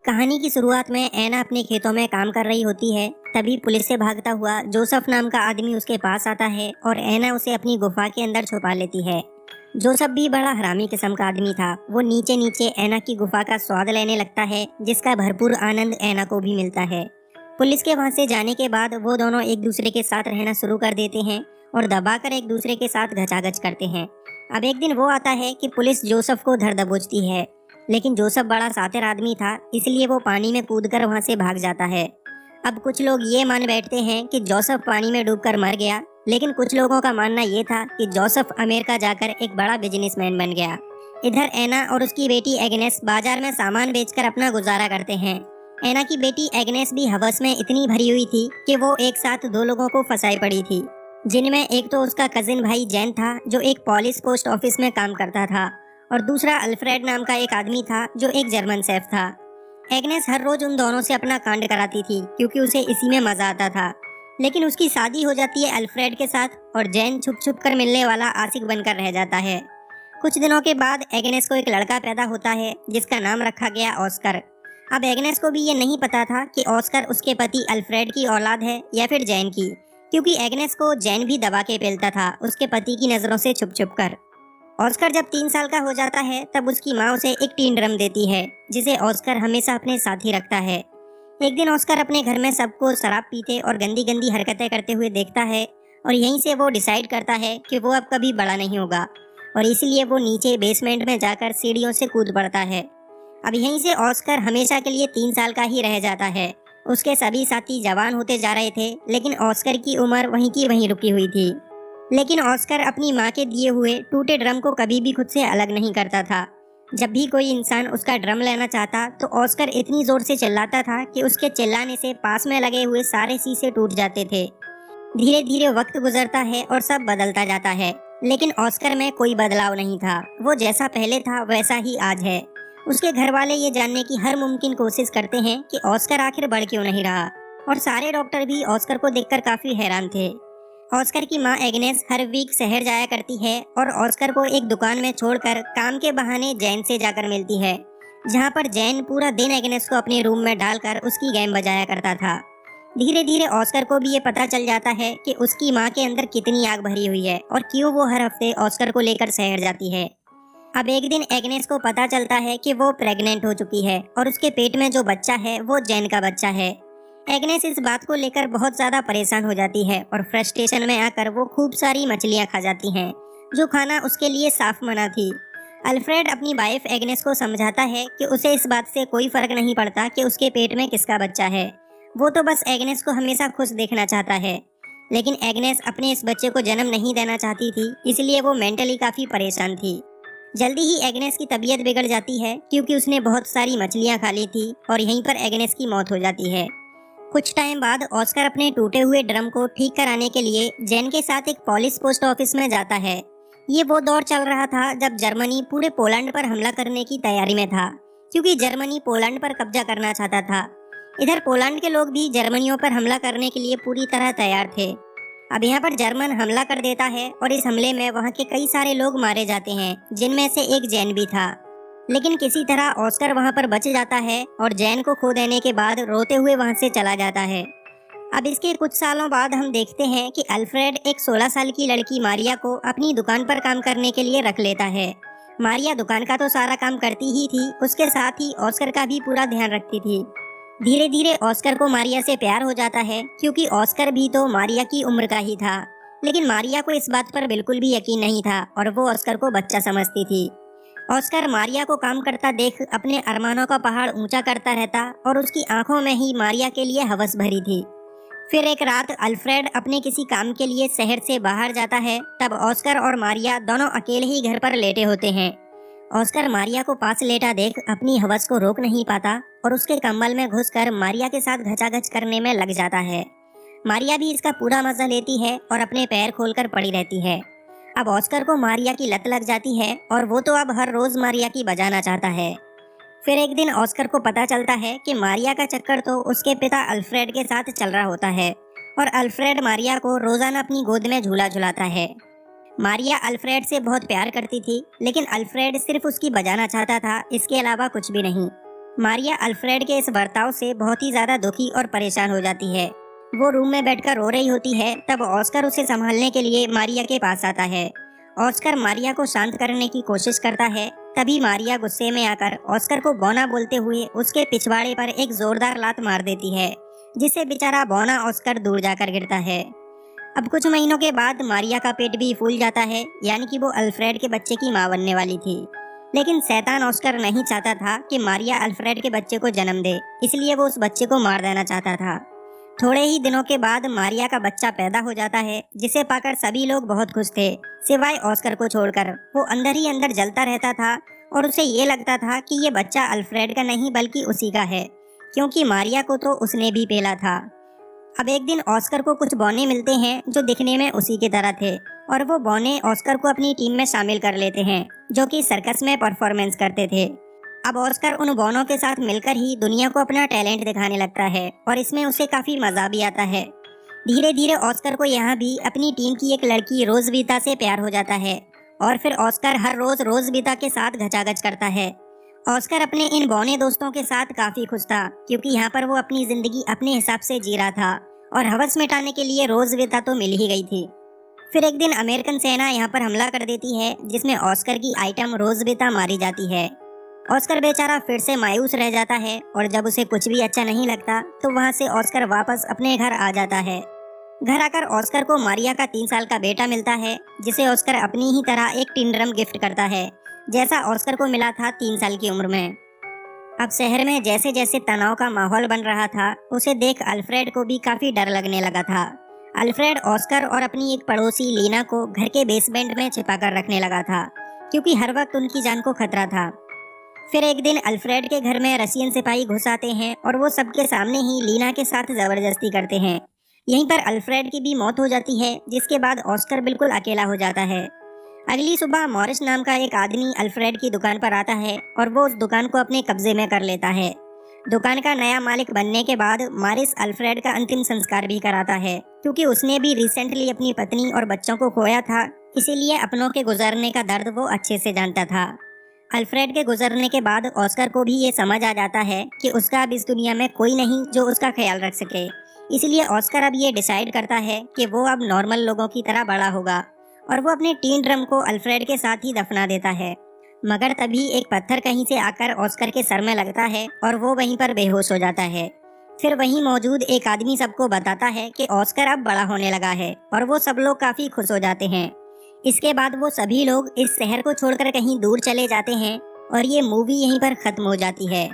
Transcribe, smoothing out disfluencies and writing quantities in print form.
कहानी की शुरुआत में ऐना अपने खेतों में काम कर रही होती है। तभी पुलिस से भागता हुआ जोसेफ नाम का आदमी उसके पास आता है और ऐना उसे अपनी गुफा के अंदर छुपा लेती है। जोसेफ भी बड़ा हरामी किस्म का आदमी था। वो नीचे नीचे ऐना की गुफा का स्वाद लेने लगता है, जिसका भरपूर आनंद ऐना को भी मिलता है। पुलिस के वहां से जाने के बाद वो दोनों एक दूसरे के साथ रहना शुरू कर देते हैं और दबाकर एक दूसरे के साथ घचाघच करते हैं। अब एक दिन वो आता है कि पुलिस जोसेफ को धर दबोचती है, लेकिन जोसेफ बड़ा शातिर आदमी था, इसलिए वो पानी में कूदकर वहां से भाग जाता है। अब कुछ लोग ये मान बैठते हैं कि जोसेफ पानी में डूबकर मर गया, लेकिन कुछ लोगों का मानना ये था कि जोसेफ अमेरिका जाकर एक बड़ा बिजनेसमैन बन गया। इधर ऐना और उसकी बेटी एग्नेस बाजार में सामान बेचकर अपना गुजारा करते हैं। ऐना की बेटी एग्नेस भी हवस में इतनी भरी हुई थी कि वो एक साथ दो लोगों को फंसाई पड़ी थी, जिनमें एक तो उसका कजिन भाई जैन था जो एक पॉलिश पोस्ट ऑफिस में काम करता था, और दूसरा अल्फ्रेड नाम का एक आदमी था जो एक जर्मन शेफ था। एग्नेस हर रोज उन दोनों से अपना कांड कराती थी क्योंकि उसे इसी में मजा आता था, लेकिन उसकी शादी हो जाती है अल्फ्रेड के साथ और जैन छुप छुप कर मिलने वाला आशिक बनकर रह जाता है। कुछ दिनों के बाद एग्नेस को एक लड़का पैदा होता है जिसका नाम रखा गया ऑस्कर। अब एग्नेस को भी ये नहीं पता था कि ऑस्कर उसके पति अल्फ्रेड की औलाद है या फिर जैन की, क्योंकि एग्नेस को जैन भी दबा के पेलता था उसके पति की नजरों से छुप छुप कर। ऑस्कर जब 3 साल का हो जाता है तब उसकी माँ उसे एक टीन ड्रम देती है, जिसे ऑस्कर हमेशा अपने साथ ही रखता है। एक दिन ऑस्कर अपने घर में सबको शराब पीते और गंदी गंदी हरकतें करते हुए देखता है, और यहीं से वो डिसाइड करता है कि वो अब कभी बड़ा नहीं होगा, और इसलिए वो नीचे बेसमेंट में जाकर सीढ़ियों से कूद पड़ता है। अब यहीं से ऑस्कर हमेशा के लिए 3 साल का ही रह जाता है। उसके सभी साथी जवान होते जा रहे थे, लेकिन ऑस्कर की उम्र वहीं की वहीं रुकी हुई थी। लेकिन ऑस्कर अपनी माँ के दिए हुए टूटे ड्रम को कभी भी खुद से अलग नहीं करता था। जब भी कोई इंसान उसका ड्रम लेना चाहता तो ऑस्कर इतनी जोर से चिल्लाता था कि उसके चिल्लाने से पास में लगे हुए सारे शीशे टूट जाते थे। धीरे धीरे वक्त गुजरता है और सब बदलता जाता है, लेकिन ऑस्कर में कोई बदलाव नहीं था। वो जैसा पहले था वैसा ही आज है। उसके घर वाले ये जानने की हर मुमकिन कोशिश करते हैं कि ऑस्कर आखिर बढ़ क्यों नहीं रहा, और सारे डॉक्टर भी ऑस्कर को देखकर काफी हैरान थे। ऑस्कर की माँ एग्नेस हर वीक शहर जाया करती है और ऑस्कर को एक दुकान में छोड़कर काम के बहाने जैन से जाकर मिलती है, जहाँ पर जैन पूरा दिन एग्नेस को अपने रूम में डालकर उसकी गेम बजाया करता था। धीरे धीरे ऑस्कर को भी ये पता चल जाता है कि उसकी माँ के अंदर कितनी आग भरी हुई है और क्यों वो हर हफ्ते ऑस्कर को लेकर शहर जाती है। अब एक दिन एग्नेस को पता चलता है कि वो प्रेग्नेंट हो चुकी है और उसके पेट में जो बच्चा है वो जैन का बच्चा है। एग्नेस इस बात को लेकर बहुत ज्यादा परेशान हो जाती है और फ्रस्ट्रेशन में आकर वो खूब सारी मछलियां खा जाती हैं, जो खाना उसके लिए साफ मना थी। अल्फ्रेड अपनी वाइफ एग्नेस को समझाता है कि उसे इस बात से कोई फर्क नहीं पड़ता कि उसके पेट में किसका बच्चा है, वो तो बस एग्नेस को हमेशा खुश देखना चाहता है। लेकिन एग्नेस अपने इस बच्चे को जन्म नहीं देना चाहती थी, इसलिए वो मेंटली काफी परेशान थी। जल्दी ही एग्नेस की तबीयत बिगड़ जाती है क्योंकि उसने बहुत सारी मछलियां खा ली थी, और यहीं पर एग्नेस की मौत हो जाती है। कुछ टाइम बाद ऑस्कर अपने टूटे हुए ड्रम को ठीक कराने के लिए जैन के साथ एक पॉलिश पोस्ट ऑफिस में जाता है। ये वो दौर चल रहा था जब जर्मनी पूरे पोलैंड पर हमला करने की तैयारी में था, क्योंकि जर्मनी पोलैंड पर कब्जा करना चाहता था। इधर पोलैंड के लोग भी जर्मनियों पर हमला करने के लिए पूरी तरह तैयार थे। अब यहाँ पर जर्मन हमला कर देता है और इस हमले में वहाँ के कई सारे लोग मारे जाते हैं, जिनमें से एक जैन भी था। लेकिन किसी तरह ऑस्कर वहां पर बच जाता है और जैन को खो देने के बाद रोते हुए वहां से चला जाता है। अब इसके कुछ सालों बाद हम देखते हैं कि अल्फ्रेड एक 16 साल की लड़की मारिया को अपनी दुकान पर काम करने के लिए रख लेता है। मारिया दुकान का तो सारा काम करती ही थी, उसके साथ ही ऑस्कर का भी पूरा ध्यान रखती थी। धीरे धीरे ऑस्कर को मारिया से प्यार हो जाता है, क्योंकि ऑस्कर भी तो मारिया की उम्र का ही था। लेकिन मारिया को इस बात पर बिल्कुल भी यकीन नहीं था और वो ऑस्कर को बच्चा समझती थी। ऑस्कर मारिया को काम करता देख अपने अरमानों का पहाड़ ऊंचा करता रहता और उसकी आंखों में ही मारिया के लिए हवस भरी थी। फिर एक रात अल्फ्रेड अपने किसी काम के लिए शहर से बाहर जाता है, तब ऑस्कर और मारिया दोनों अकेले ही घर पर लेटे होते हैं। ऑस्कर मारिया को पास लेटा देख अपनी हवस को रोक नहीं पाता और उसके कंबल में घुसकर मारिया के साथ घचाघच करने में लग जाता है। मारिया भी इसका पूरा मजा लेती है और अपने पैर खोलकर पड़ी रहती है। अब ऑस्कर को मारिया की लत लग जाती है और वो तो अब हर रोज मारिया की बजाना चाहता है। फिर एक दिन ऑस्कर को पता चलता है कि मारिया का चक्कर तो उसके पिता अल्फ्रेड के साथ चल रहा होता है, और अल्फ्रेड मारिया को रोजाना अपनी गोद में झूला झुलाता है। मारिया अल्फ्रेड से बहुत प्यार करती थी, लेकिन अल्फ्रेड सिर्फ उसकी बजाना चाहता था, इसके अलावा कुछ भी नहीं। मारिया अल्फ्रेड के इस बर्ताव से बहुत ही ज्यादा दुखी और परेशान हो जाती है। वो रूम में बैठकर रो रही होती है, तब ऑस्कर उसे संभालने के लिए मारिया के पास आता है। ऑस्कर मारिया को शांत करने की कोशिश करता है। तभी मारिया गुस्से में आकर ऑस्कर को बौना बोलते हुए उसके पिछवाड़े पर एक जोरदार लात मार देती है, जिससे बेचारा बौना ऑस्कर दूर जाकर गिरता है। अब कुछ महीनों के बाद मारिया का पेट भी फूल जाता है, यानी कि वो अल्फ्रेड के बच्चे की मां बनने वाली थी। लेकिन शैतान ऑस्कर नहीं चाहता था कि मारिया अल्फ्रेड के बच्चे को जन्म दे, इसलिए वो उस बच्चे को मार देना चाहता था। थोड़े ही दिनों के बाद मारिया का बच्चा पैदा हो जाता है, जिसे पाकर सभी लोग बहुत खुश थे, सिवाय ऑस्कर को छोड़कर। वो अंदर ही अंदर जलता रहता था और उसे ये लगता था कि ये बच्चा अल्फ्रेड का नहीं बल्कि उसी का है, क्योंकि मारिया को तो उसने भी पेला था। अब एक दिन ऑस्कर को कुछ बौने मिलते हैं जो दिखने में उसी की तरह थे, और वो बौने ऑस्कर को अपनी टीम में शामिल कर लेते हैं, जो कि सर्कस में परफॉर्मेंस करते थे। अब ऑस्कर उन बौनों के साथ मिलकर ही दुनिया को अपना टैलेंट दिखाने लगता है, और इसमें उसे काफी मजा भी आता है। धीरे धीरे ऑस्कर को यहाँ भी अपनी टीम की एक लड़की रोजबीता से प्यार हो जाता है, और फिर ऑस्कर हर रोज रोजबीता के साथ घचाघच करता है। ऑस्कर अपने इन बौने दोस्तों के साथ काफी खुश था, क्योंकि यहाँ पर वो अपनी जिंदगी अपने हिसाब से जी रहा था, और हवस मिटाने के लिए रोजबीता तो मिल ही गई थी। फिर एक दिन अमेरिकन सेना यहाँ पर हमला कर देती है, जिसमें ऑस्कर की आइटम रोजबीता मारी जाती है। ऑस्कर बेचारा फिर से मायूस रह जाता है, और जब उसे कुछ भी अच्छा नहीं लगता तो वहाँ से ऑस्कर वापस अपने घर आ जाता है। घर आकर ऑस्कर को मारिया का 3 साल का बेटा मिलता है, जिसे ऑस्कर अपनी ही तरह एक टिन ड्रम गिफ्ट करता है, जैसा ऑस्कर को मिला था 3 साल की उम्र में। अब शहर में जैसे जैसे तनाव का माहौल बन रहा था, उसे देख अल्फ्रेड को भी काफी डर लगने लगा था। अल्फ्रेड ऑस्कर और अपनी एक पड़ोसी लीना को घर के बेसमेंट में छिपा कर रखने लगा था, क्योंकि हर वक्त उनकी जान को खतरा था। फिर एक दिन अल्फ्रेड के घर में रशियन सिपाही घुस आते हैं, और वो सबके सामने ही लीना के साथ जबरदस्ती करते हैं। यहीं पर अल्फ्रेड की भी मौत हो जाती है, जिसके बाद ऑस्कर बिल्कुल अकेला हो जाता है। अगली सुबह मॉरिस नाम का एक आदमी अल्फ्रेड की दुकान पर आता है, और वो उस दुकान को अपने कब्जे में कर लेता है। दुकान का नया मालिक बनने के बाद मॉरिस अल्फ्रेड का अंतिम संस्कार भी कराता है, क्योंकि उसने भी रिसेंटली अपनी पत्नी और बच्चों को खोया था, इसीलिए अपनों के गुजरने का दर्द वो अच्छे से जानता था। अल्फ्रेड के गुजरने के बाद ऑस्कर को भी ये समझ आ जाता है कि उसका अब इस दुनिया में कोई नहीं जो उसका ख्याल रख सके, इसलिए ऑस्कर अब ये डिसाइड करता है कि वो अब नॉर्मल लोगों की तरह बड़ा होगा, और वो अपने टीन ड्रम को अल्फ्रेड के साथ ही दफना देता है। मगर तभी एक पत्थर कहीं से आकर ऑस्कर के सर में लगता है, और वो वहीं पर बेहोश हो जाता है। फिर वहीं मौजूद एक आदमी सबको बताता है कि ऑस्कर अब बड़ा होने लगा है, और वो सब लोग काफी खुश हो जाते हैं। इसके बाद वो सभी लोग इस शहर को छोड़कर कहीं दूर चले जाते हैं, और ये मूवी यहीं पर खत्म हो जाती है।